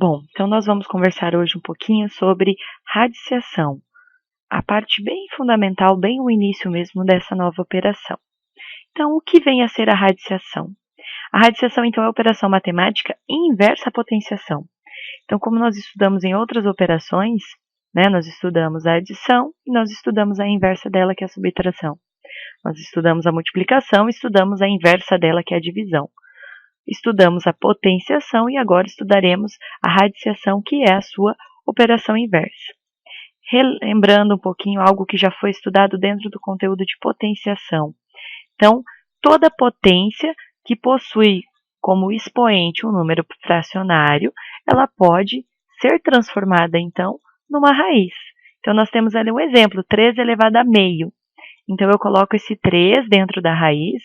Bom, então nós vamos conversar hoje um pouquinho sobre radiciação, a parte bem fundamental, bem o início mesmo dessa nova operação. Então, o que vem a ser a radiciação? A radiciação, então, é a operação matemática inversa à potenciação. Então, como nós estudamos em outras operações, nós estudamos a adição e nós estudamos a inversa dela, que é a subtração. Nós estudamos a multiplicação e estudamos a inversa dela, que é a divisão. Estudamos a potenciação e agora estudaremos a radiciação, que é a sua operação inversa. Relembrando um pouquinho algo que já foi estudado dentro do conteúdo de potenciação. Então, toda potência que possui como expoente um número fracionário, ela pode ser transformada, então, numa raiz. Então, nós temos ali um exemplo, 3 elevado a meio. Então, eu coloco esse 3 dentro da raiz,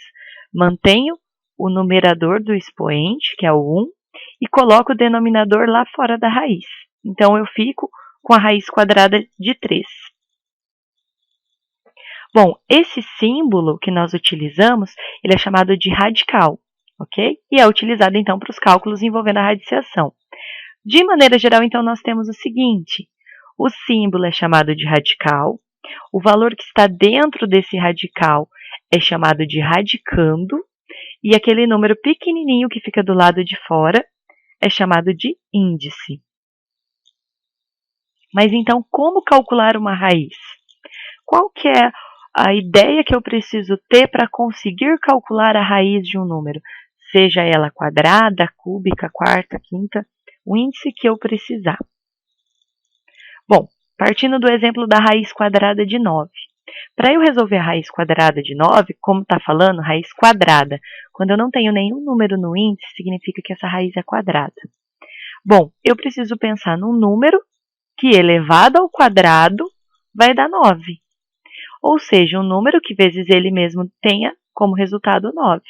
mantenho o numerador do expoente, que é o 1, e coloco o denominador lá fora da raiz. Então, eu fico com a raiz quadrada de 3. Bom, esse símbolo que nós utilizamos, ele é chamado de radical, ok? E é utilizado, então, para os cálculos envolvendo a radiciação. De maneira geral, então, nós temos o seguinte: o símbolo é chamado de radical, o valor que está dentro desse radical é chamado de radicando, e aquele número pequenininho que fica do lado de fora é chamado de índice. Mas então, como calcular uma raiz? Qual que é a ideia que eu preciso ter para conseguir calcular a raiz de um número? Seja ela quadrada, cúbica, quarta, quinta, o índice que eu precisar. Bom, partindo do exemplo da raiz quadrada de 9. Para eu resolver a raiz quadrada de 9, como está falando, raiz quadrada, quando eu não tenho nenhum número no índice, significa que essa raiz é quadrada. Bom, eu preciso pensar num número que elevado ao quadrado vai dar 9. Ou seja, um número que vezes ele mesmo tenha como resultado 9.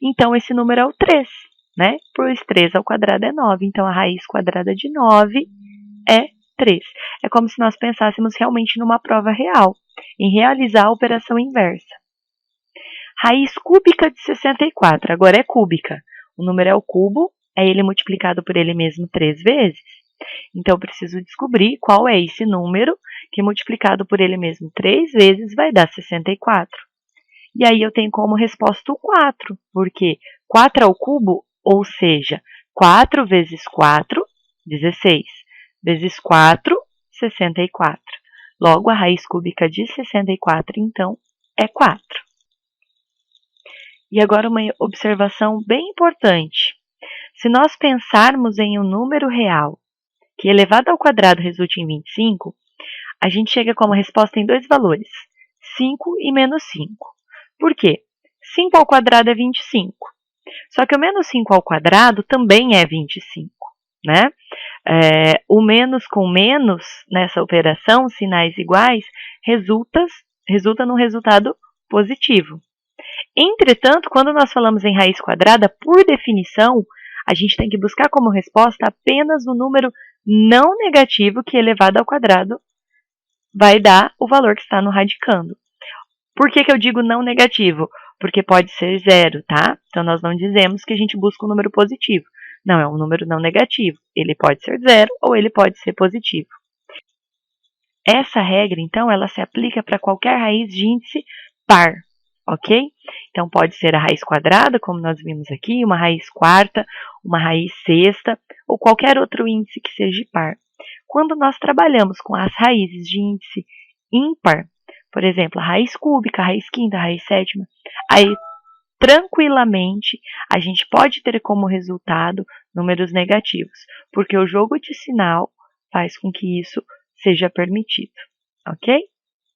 Então, esse número é o 3, né? Pois 3 ao quadrado é 9. Então, a raiz quadrada de 9 é 3. É como se nós pensássemos realmente numa prova real, em realizar a operação inversa. Raiz cúbica de 64, agora é cúbica. O número é o cubo, é ele multiplicado por ele mesmo 3 vezes. Então, eu preciso descobrir qual é esse número que multiplicado por ele mesmo 3 vezes vai dar 64. E aí eu tenho como resposta o 4, porque 4 ao cubo, ou seja, 4 vezes 4, 16. Vezes 4, 64. Logo, a raiz cúbica de 64, então, é 4. E agora uma observação bem importante. Se nós pensarmos em um número real que elevado ao quadrado resulte em 25, a gente chega como resposta em dois valores, 5 e menos 5. Por quê? 5 ao quadrado é 25. Só que o menos 5 ao quadrado também é 25, né? O menos com menos, nessa operação, sinais iguais, resulta num resultado positivo. Entretanto, quando nós falamos em raiz quadrada, por definição, a gente tem que buscar como resposta apenas o número não negativo que elevado ao quadrado vai dar o valor que está no radicando. Por que eu digo não negativo? Porque pode ser 0, tá? Então, nós não dizemos que a gente busca um número positivo. Não, é um número não negativo. Ele pode ser 0 ou ele pode ser positivo. Essa regra, então, ela se aplica para qualquer raiz de índice par, ok? Então, pode ser a raiz quadrada, como nós vimos aqui, uma raiz quarta, uma raiz sexta, ou qualquer outro índice que seja par. Quando nós trabalhamos com as raízes de índice ímpar, por exemplo, a raiz cúbica, a raiz quinta, a raiz sétima, aí tranquilamente a gente pode ter como resultado números negativos, porque o jogo de sinal faz com que isso seja permitido, ok?